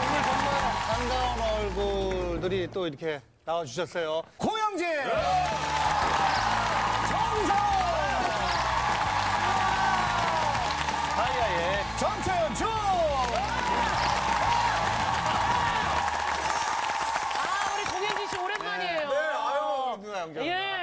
오늘 정말 반가운 얼굴들이 또 이렇게 나와주셨어요. 고영진, 정성, 다이아의 전태현주. 우리 공현진 씨 오랜만이에요. 누나 영정. 예.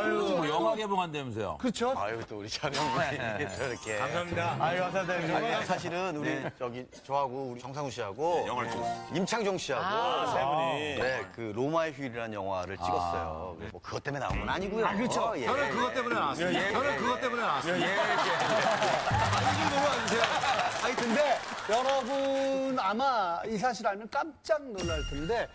뭐 영화 개봉한다면서요? 그렇죠? 아유 또 우리 장영민이 저렇게 감사합니다. 아유 감사합니다. 아니, 사실은 우리 저기 저하고 우리 정상우 씨하고 영화를 찍었어요. 임창정 씨하고 세 분이. 네, 그 로마의 휴일이라는 영화를 찍었어요. 뭐 그것 때문에 나온 건 아니고요. 그렇죠. 예. 저는 그것 때문에 나왔어요. 저는 그것 때문에 나왔어요. 많이 좀 놀아주세요. 아니 근데 여러분 아마 이 사실 알면 깜짝 놀랄 텐데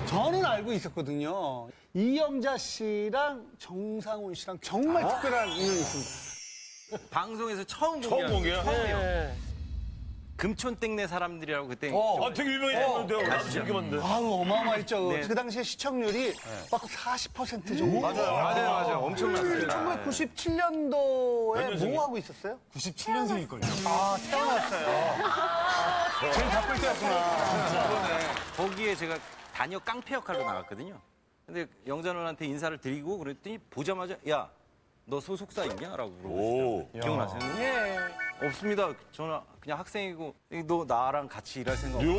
저는 알고 있었거든요. 이영자 씨랑 정상훈 씨랑 정말 특별한 인연이 있습니다. 방송에서 처음 공개야? 예. 금촌땡네 사람들이라고 그때 되게 유명했는데요. 나도 재밌게 봤는데. 아우 어마어마했죠. 네. 그 당시에 시청률이 막 40% 정도. 맞아요. 엄청났어요. 1997년도에 뭐 하고 있었어요? 97년생일걸요. 아 태어났어요. 제일 바쁠 때였구나. 거기에 제가 단역 깡패 역할로 나갔거든요. 근데 영자누나한테 인사를 드리고 그랬더니 보자마자 야, 너 소속사 있냐?라고 물어보시더라고요. 기억나세요? 예. 없습니다. 저는 그냥 학생이고 너 나랑 같이 일할 생각 없냐?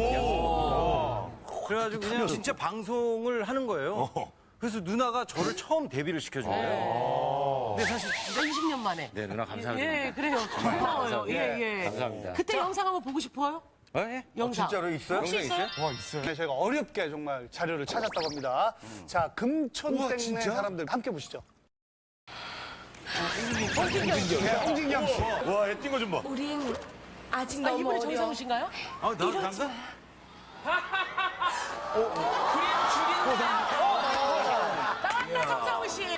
그래가지고 그냥 진짜 방송을 하는 거예요. 그래서 누나가 저를 처음 데뷔를 시켜준 거예요. 근데 사실 20년 만에. 네, 누나 감사합니다. 예, 그래요. 고마워요. 감사합니다. 예, 예. 감사합니다. 그때 영상 한번 보고 싶어요? 예? 영상. 진짜로 있어요? 혹시 있어요? 네, 저희가 어렵게 정말 자료를 찾았다고 합니다. 자, 금촌땡네 사람들 함께 보시죠. 홍진경 씨. 와, 애뛴 거 좀 봐. 우린 아직 아, 너무 이분이 어려. 정상훈 씨인가요? 나도 감사? 나왔다, 정상훈 씨.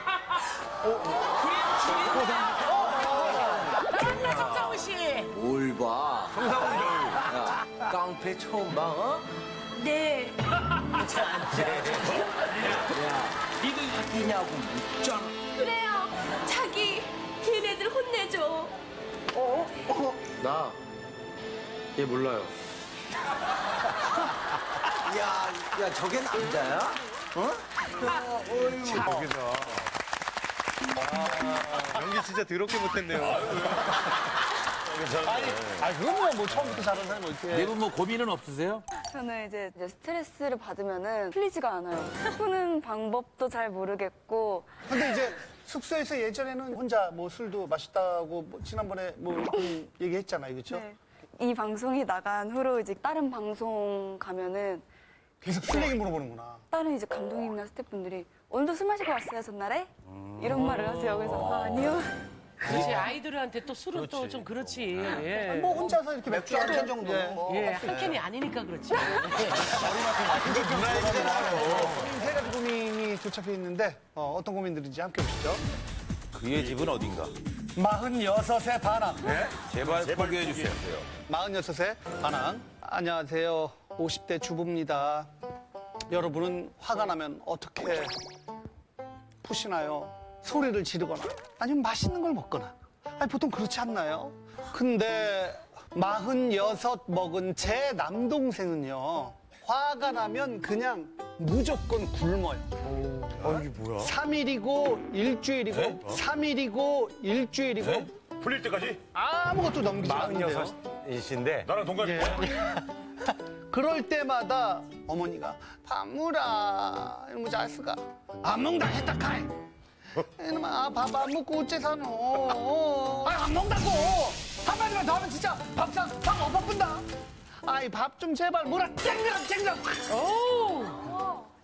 나왔다, 정상훈 씨. 뭘 봐. 야, 깡패 처음 봐, 어? 네. 니도 이기냐고 묻잖아. 그래요. 자기 걔네들 혼내줘. 나, 얘 몰라요. 야, 저게 남자야? 연기 진짜 더럽게 못했네요. 그러면 뭐 처음부터 잘하는 사람이 어떻게 해. 네 분 뭐 고민은 없으세요? 저는 이제 스트레스를 받으면은 풀리지가 않아요. 푸는 방법도 잘 모르겠고. 근데 이제 숙소에서 예전에는 혼자 뭐 술도 마셨다고 뭐 지난번에 뭐 얘기했잖아요. 그렇죠? 네. 이 방송이 나간 후로 이제 다른 방송 가면은 계속 술 얘기 물어보는구나. 다른 이제 감독님이나 스태프분들이 오늘도 술 마시고 왔어요, 전날에? 이런 말을 하세요. 그래서 아니요. 그렇지, 아이들한테 또 술은 또 좀 그렇지. 예. 뭐 혼자서 이렇게 맥주 한 캔 정도. 정도는 뭐. 예, 한 캔이 아니니까 그렇지. 세 가지 고민이 도착해 있는데 어떤 고민들인지 함께 보시죠. 그의 집은 어딘가? 46의 반항. 제발 포기해 주세요. 46의 반항. 안녕하세요. 50대 주부입니다. 여러분은 화가 나면 어떻게 푸시나요? 소리를 지르거나 아니면 맛있는 걸 먹거나. 아니, 보통 그렇지 않나요? 근데 46 먹은 제 남동생은요. 화가 나면 그냥 무조건 굶어요. 이게 뭐야? 3일이고 일주일이고 3일이고 일주일이고 풀릴 때까지? 아무것도 넘기지 않는데요. 46이신데 나랑 동갑이야. 그럴 때마다 어머니가 밥 먹으라 이러면 자식아 안 먹는다 했다 카이 이놈아 밥 안 먹고 어째 사노 아니 안 먹는다고 한마디만 더 하면 진짜 밥 엎어뿐다 아이 밥 좀 제발 뭐라 쨍그랑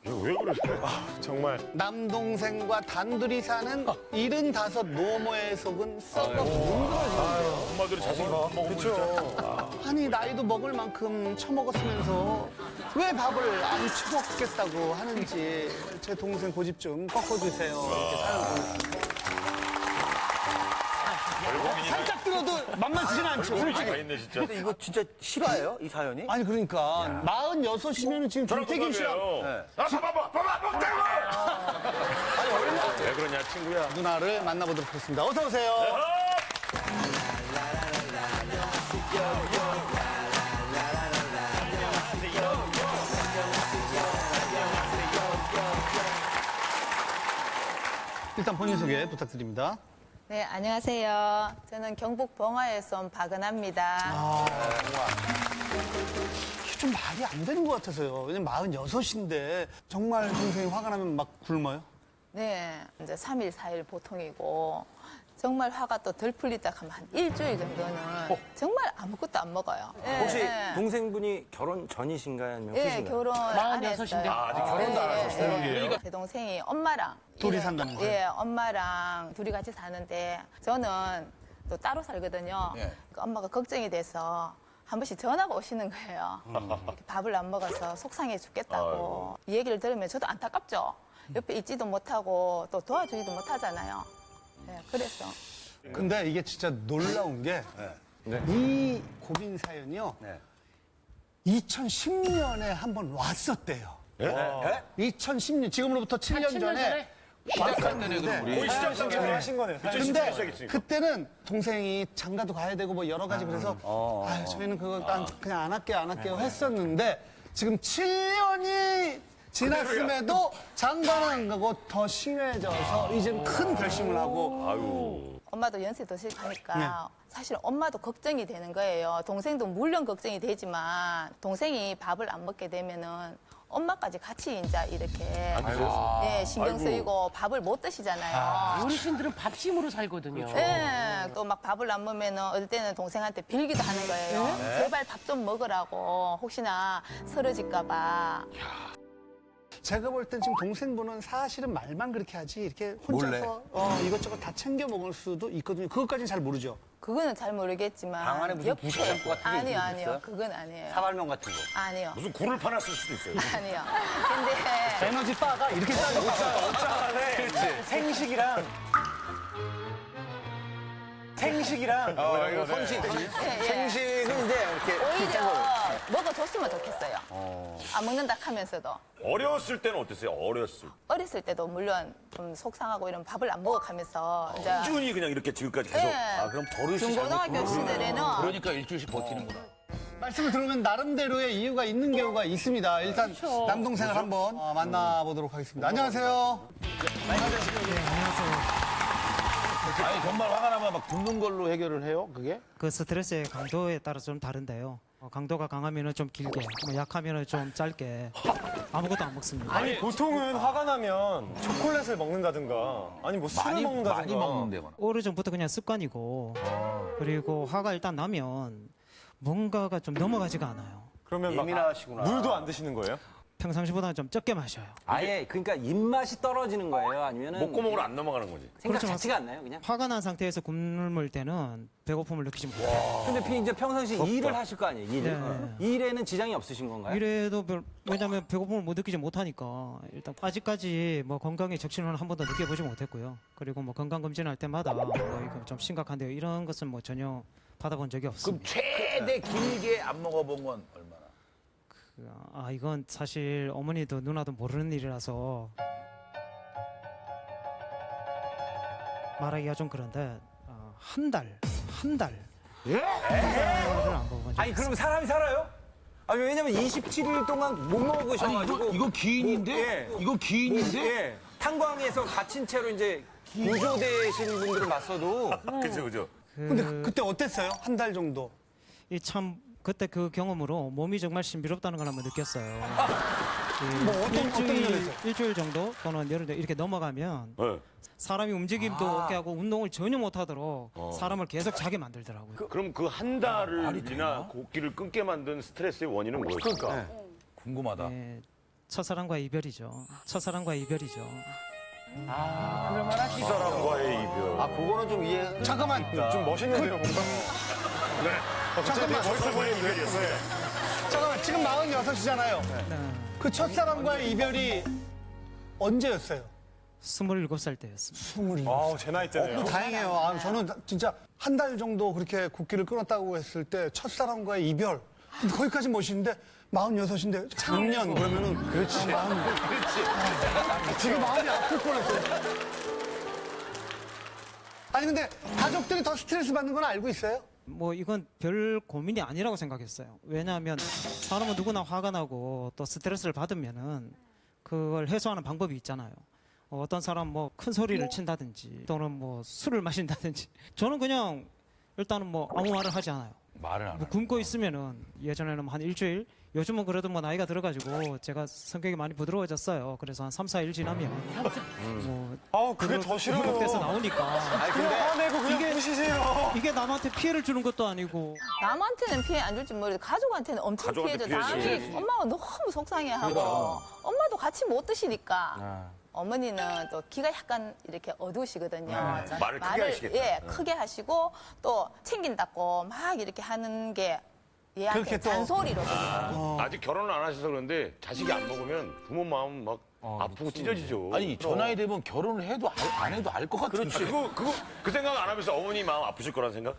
왜 그러세요? 정말 남동생과 단둘이 사는 75 노모의 속은 썩어 뭉그러지는데요. 엄마들이 자식이 밥 먹으면 진짜. 아니 나이도 먹을 만큼 처먹었으면서 왜 밥을 안 처먹겠다고 하는지 제 동생 고집 좀 꺾어주세요. 이렇게 사연 보냈습니다. 살짝 들어도 만만치진 않죠, 솔직히. 다 있네 진짜. 근데 이거 진짜 실화예요? 이 사연이? 아니 그러니까 46이면 지금 저랑 김태균 씨랑 동갑이에요. 아, 밥 먹자고! 왜 그러냐 친구야. 누나를 만나보도록 하겠습니다. 어서 오세요. 일단 본인 소개 부탁드립니다. 네, 안녕하세요. 저는 경북 봉화에서 온 박은하입니다. 이게 좀 말이 안 되는 것 같아서요. 왜냐면 46인데 정말 동생이 화가 나면 막 굶어요? 네, 이제 3일, 4일 보통이고 정말 화가 또 덜 풀리다 하면 한 일주일 정도는 정말 아무것도 안 먹어요. 네, 혹시 네. 동생분이 결혼 전이신가요? 아니면 예, 후신가요? 결혼 안 46인데. 했어요. 아직 결혼도 안 하셨어요? 제 동생이 엄마랑 둘이 산다는 거예요? 예, 엄마랑 둘이 같이 사는데 저는 또 따로 살거든요. 그 엄마가 걱정이 돼서 한 번씩 전화가 오시는 거예요. 이렇게 밥을 안 먹어서 속상해 죽겠다고. 이 얘기를 들으면 저도 안타깝죠. 옆에 있지도 못하고 또 도와주지도 못하잖아요. 예, 그래서 근데 이게 진짜 놀라운 게 이 고민 사연이요. 2010년에 한 번 왔었대요. 2010년, 지금으로부터 7년 7년 전에 전에? 왔었는데 거의 시작하게 하신 거네요. 근데 그때는 동생이 장가도 가야 되고 뭐 여러 가지 그래서 아유, 저희는 그거 그냥 안 할게요 했었는데 지금 7년이 지났음에도 장가는 안 가고 더 심해져서 이제는 큰 결심을 하고 엄마도 연세 드시니까 사실 엄마도 걱정이 되는 거예요. 동생도 물론 걱정이 되지만 동생이 밥을 안 먹게 되면은 엄마까지 같이 이제 이렇게 예, 신경 쓰이고 밥을 못 드시잖아요. 어르신들은 밥심으로 살거든요. 예, 또 막 밥을 안 먹으면은 어떨 때는 동생한테 빌기도 하는 거예요. 제발 밥 좀 먹으라고 혹시나 쓰러질까봐. 제가 볼 땐 지금 동생분은 사실은 말만 그렇게 하지 이렇게 혼자서 이것저것 다 챙겨 먹을 수도 있거든요. 그것까지는 잘 모르죠. 그거는 잘 모르겠지만 방 안에 무슨 부셔장국 같은 게 아니요, 있어요? 아니요, 그건 아니에요. 사발면 같은 거. 아니요, 무슨 굴을 파놨을 수도 있어요. 아니요. 근데 에너지 바가 이렇게 쌓여 생식이랑 생식이랑 이거 선식. 예, 예. 생식은 이제 이렇게 오히려 먹어줬으면 좋겠어요. 안 먹는다 하면서도. 어렸을 때는 어땠어요? 어렸을 때도 물론 좀 속상하고 이런 밥을 안 먹어가면서 이제 꾸준히 그냥 이렇게 지금까지 계속. 예, 그럼 버릇이 중고등학교 시절에는 그러니까 일주일씩 버티는구나. 말씀을 들으면 나름대로의 이유가 있는 경우가 있습니다. 일단 남동생을 한번 만나보도록 하겠습니다. 안녕하세요. 아니 정말 화가 나면 막 굶는 걸로 해결을 해요? 그게? 그 스트레스의 강도에 따라서 좀 다른데요. 강도가 강하면은 좀 길게, 뭐 약하면은 좀 짧게 아무것도 안 먹습니다. 아니 보통은 화가 나면 초콜릿을 먹는다든가 아니 뭐 술을 먹는다든가 많이 먹는데만. 오래전부터 그냥 습관이고 그리고 화가 일단 나면 뭔가가 좀 넘어가지가 않아요. 그러면 막 예민하시구나. 물도 안 드시는 거예요? 평상시보다는 좀 적게 마셔요. 아예 그러니까 입맛이 떨어지는 거예요? 아니면은 목구멍으로 안 넘어가는 거지. 생각 그렇죠. 자체가 안 나요 그냥? 화가 난 상태에서 굶을 때는 배고픔을 느끼지 못해요. 근데 이제 평상시 일을 하실 거 아니에요? 일. 네. 일에는 지장이 없으신 건가요? 이래도 왜냐면 배고픔을 못 느끼지 못하니까 일단 아직까지 뭐 건강에 적신호는 한 번도 느껴보지 못했고요. 그리고 뭐 건강 검진할 때마다 뭐 이거 좀 심각한데요. 이런 것은 뭐 전혀 받아본 적이 그럼 없습니다. 최대 길게 안 먹어본 건 얼마나? 이건 사실 어머니도 누나도 모르는 일이라서 말하기가 좀 그런데 한 달. 한 달을 안 먹어본 적 아니 그럼 사람이 살아요? 아니 왜냐면 27일 동안 못 먹으셔가지고 이거 기인인데? 예. 이거 기인인데? 예. 탄광에서 갇힌 채로 이제 구조되신 분들을 봤어도 그죠. 근데 그때 어땠어요? 한 달 정도. 이 참 그때 그 경험으로 몸이 정말 신비롭다는 걸 한번 느꼈어요. 뭐 어떤 면에서? 일주일 정도 또는 예를 들어 이렇게 넘어가면 네. 사람이 움직임도 없게 하고 운동을 전혀 못하도록 사람을 계속 자게 만들더라고요. 그럼 그 한 달이나 곡기를 끊게 만든 스트레스의 원인은 뭐였어요? 그러니까. 궁금하다. 네, 첫사랑과의 이별이죠. 첫사랑과의 이별이죠. 이 사람과의 이별. 그거는 좀 이해. 잠깐만. 좀 멋있는데요 뭔가? 잠깐만. 멋있어 보이는 이별이었어요. 잠깐만. 지금 46이잖아요. 그 첫사랑과의 이별이 언제였어요? 27살 때였습니다. 아우 제 나이 때네요. 다행이에요. 저는 진짜 한 달 정도 그렇게 국기를 끊었다고 했을 때 첫사랑과의 이별. 근데 거기까지 멋있는데 46인데 작년 그러면은 그렇지. 지금 마음이 아플 뻔했어요. 아니 근데 가족들이 더 스트레스 받는 건 알고 있어요? 뭐 이건 별 고민이 아니라고 생각했어요. 왜냐하면 사람은 누구나 화가 나고 또 스트레스를 받으면은 그걸 해소하는 방법이 있잖아요. 어떤 사람 뭐 큰 소리를 친다든지 또는 뭐 술을 마신다든지 저는 그냥 일단은 뭐 아무 말을 하지 않아요. 말을 안 뭐 해. 굶고 있으면은 예전에는 한 일주일, 요즘은 그래도 뭐 나이가 들어가지고 제가 성격이 많이 부드러워졌어요. 그래서 한 3, 4일 지나면 뭐 그게 더 싫어요. 돼서 나오니까 그냥 화내고 그냥 부시세요. 이게 남한테 피해를 주는 것도 아니고 남한테는 피해 안 줄지 모르겠는데 가족한테는 엄청 가족한테 피해죠. 피해지. 남이 엄마가 너무 속상해하고 엄마도 같이 못 드시니까. 어머니는 또 귀가 약간 이렇게 어두우시거든요. 말을 크게 하시겠다. 예, 크게 하시고 또 챙긴다고 막 이렇게 하는 게 얘한테 그렇게 또- 잔소리로든요. 아직 결혼을 안 하셔서 그런데 자식이 안 먹으면 부모 마음 막 아프고 찢어지죠. 아니 저 나이 되면 결혼을 해도 안 해도 알 것 같은데. 그렇지. 그 생각 안 하면서 어머니 마음 아프실 거란 생각?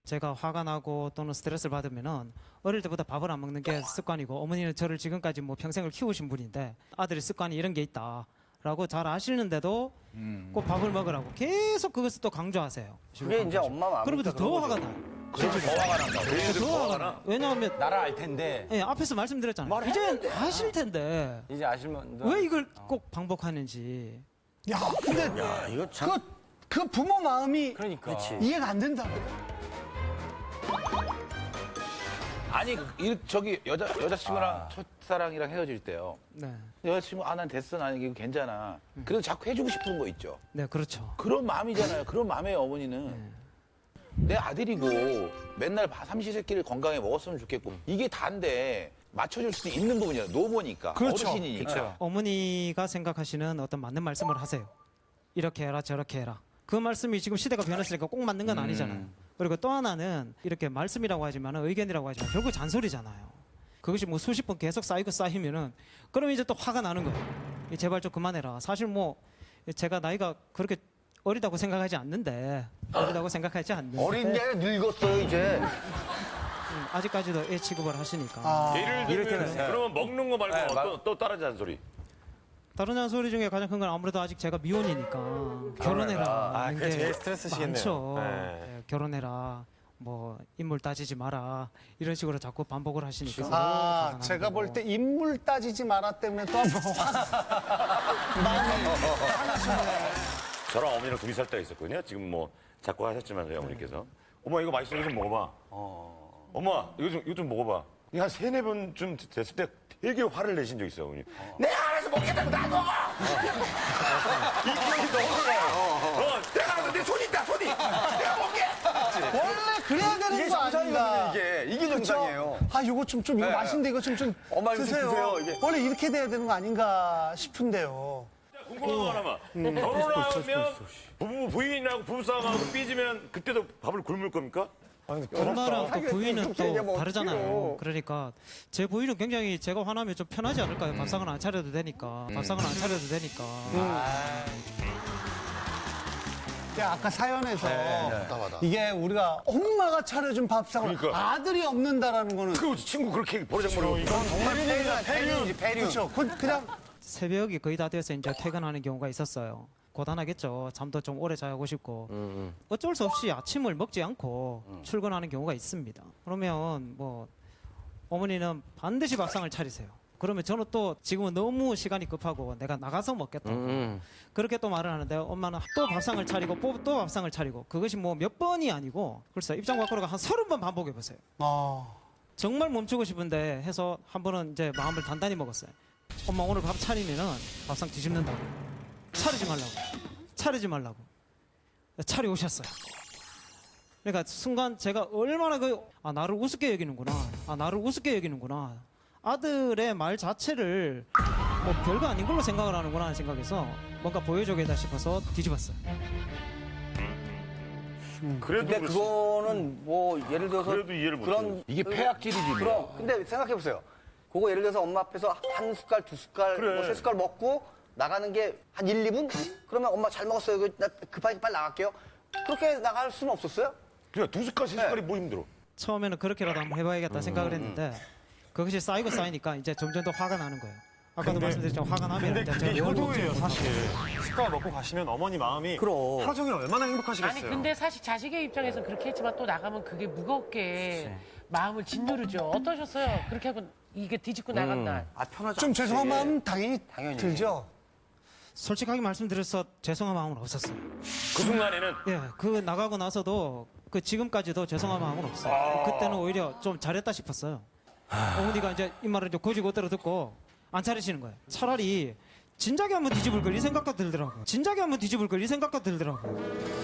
제가 화가 나고 또는 스트레스를 받으면은 어릴 때보다 밥을 안 먹는 게 습관이고 어머니는 저를 지금까지 뭐 평생을 키우신 분인데 아들의 습관이 이런 게 있다라고 잘 아시는데도 꼭 밥을 먹으라고 계속 그것을 또 강조하세요. 그게 이제 엄마 마음. 그러면서 더 화가 나요. 그래서 더 화가 난다. 더 화가 나. 왜냐하면 나를 알 텐데. 예, 앞에서 말씀드렸잖아요. 이제 아실 텐데 이제 아시면 왜 이걸 꼭 반복하는지. 야, 근데 이거 참. 그 부모 마음이 그러니까. 이해가 안 된다고. 아니 저기 여자친구랑 첫사랑이랑 헤어질 때요. 네, 여자친구 난 됐어 난 이게 괜찮아. 그래도 자꾸 해주고 싶은 거 있죠. 네 그렇죠. 그런 마음이잖아요. 그런 마음이에요 어머니는. 내 아들이고 맨날 삼시세끼를 건강에 먹었으면 좋겠고 이게 다인데 맞춰줄 수도 있는 부분이야. 노보니까 어르신이니까. 어머니가 생각하시는 어떤 맞는 말씀을 하세요. 이렇게 해라 저렇게 해라. 그 말씀이 지금 시대가 변했으니까 꼭 맞는 건 아니잖아요. 그리고 또 하나는 이렇게 말씀이라고 하지만 의견이라고 하지만 결국 잔소리잖아요. 그것이 뭐 수십 번 계속 쌓이고 쌓이면은 그럼 이제 또 화가 나는 거예요. 제발 좀 그만해라. 사실 뭐 제가 나이가 그렇게 어리다고 생각하지 않는데 어린 게 늙었어요 이제. 아직까지도 애 취급을 하시니까. 예를 들면 그러면 먹는 거 말고 또 다른 잔소리. 다른 잔소리 중에 가장 큰 건 아무래도 아직 제가 미혼이니까 결혼해라. 그게 제일 스트레스시겠네요. 많죠. 예, 결혼해라. 뭐 인물 따지지 마라. 이런 식으로 자꾸 반복을 하시니까. 화가 나는 제가 거고. 볼 때 인물 따지지 마라 때문에 또 한번 마음이 저랑 어머니랑 둘이 살 때가 있었거든요. 지금 뭐 자꾸 하셨지만 저희 어머니께서 엄마 이거 맛있어 이거 좀 먹어봐. 엄마 이거 좀 먹어봐. 이게 한 3, 4번쯤 됐을 때 되게 화를 내신 적 있어요, 어머니. 내가 알아서 먹겠다고 나 먹어! 이 기억이 너무 나요. 내가 알아서 내 손이 있다, 손이! 내가 먹게! 원래 그래야 되는 거 아닌가? 이게 정상이에요. 아, 요거 좀 이거 맛있는데 이거 좀 엄마 이거 좀 드세요. 드세요, 이게. 원래 이렇게 돼야 되는 거 아닌가 싶은데요. 궁금한 거 하나만. 결혼하면 부인하고 부부싸움하고 삐지면 그때도 밥을 굶을 겁니까? 엄마랑 또 부인은 또 다르잖아요. 그러니까 제 부인은 굉장히 제가 화나면 좀 편하지 않을까요? 밥상은 안 차려도 되니까. 아까 사연에서 이게 우리가 엄마가 차려준 밥상을 그러니까. 아들이 없는다라는 거는 그 친구 그렇게 버르장머리 폐륜이지 폐륜. 그렇죠. 그냥 새벽이 거의 다 돼서 이제 퇴근하는 경우가 있었어요. 고단하겠죠. 잠도 좀 오래 자고 싶고. 어쩔 수 없이 아침을 먹지 않고 출근하는 경우가 있습니다. 그러면 뭐 어머니는 반드시 밥상을 차리세요. 그러면 저는 또 지금은 너무 시간이 급하고 내가 나가서 먹겠다. 그렇게 또 말을 하는데 엄마는 또 밥상을 차리고 또 밥상을 차리고 그것이 뭐 몇 번이 아니고 글쎄 입장 밖으로 한 30번 반복해 보세요. 정말 멈추고 싶은데 해서 한 번은 이제 마음을 단단히 먹었어요. 엄마 오늘 밥 차리면은 밥상 뒤집는다고. 차리지 말라고. 차리 오셨어요. 그러니까 순간 제가 얼마나 나를 우습게 여기는구나. 아들의 말 자체를 뭐 별거 아닌 걸로 생각을 하는구나 하는 생각에서 뭔가 보여줘야겠다 싶어서 뒤집었어요. 그래도 근데 그렇지. 그거는 뭐 예를 들어서 그래도 이해를 못 그런 해요. 이게 폐악질이지. 뭐. 그럼 근데 생각해 보세요. 그거 예를 들어서 엄마 앞에서 한 숟갈, 두 숟갈, 그래. 뭐 세 숟갈 먹고 나가는 게 한 1, 2분? 그러면 엄마 잘 먹었어요. 이거 나 급하게 빨리 나갈게요. 그렇게 나갈 수는 없었어요? 그냥 2숟갈, 3숟갈이 뭐 힘들어. 처음에는 그렇게라도 한번 해봐야겠다 생각을 했는데 그것이 쌓이고 쌓이니까 이제 점점 더 화가 나는 거예요. 아까도 말씀드렸지만 화가 나면 근데 이제 그게 제가 효도예요, 사실. 숟가락 먹고 가시면 어머니 마음이 그럼. 하루 종일 얼마나 행복하시겠어요. 아니 근데 사실 자식의 입장에서는 그렇게 했지만 또 나가면 그게 무겁게 마음을 짓누르죠. 어떠셨어요? 그렇게 하고 이게 뒤집고 나간 날. 아, 편하지 좀 않지. 죄송한 마음 당연히 들죠. 솔직하게 말씀드려서 죄송한 마음은 없었어요. 그 순간에는 예, 그 나가고 나서도 그 지금까지도 죄송한 마음은 없어요. 그때는 오히려 좀 잘했다 싶었어요. 어머니가 이제 이 말을 이제 고지고대로 듣고 안 차리시는 거예요. 차라리 진작에 한번 뒤집을 걸 이 생각도 들더라고요. 진작에 한번 뒤집을 걸 이 생각도 들더라고요.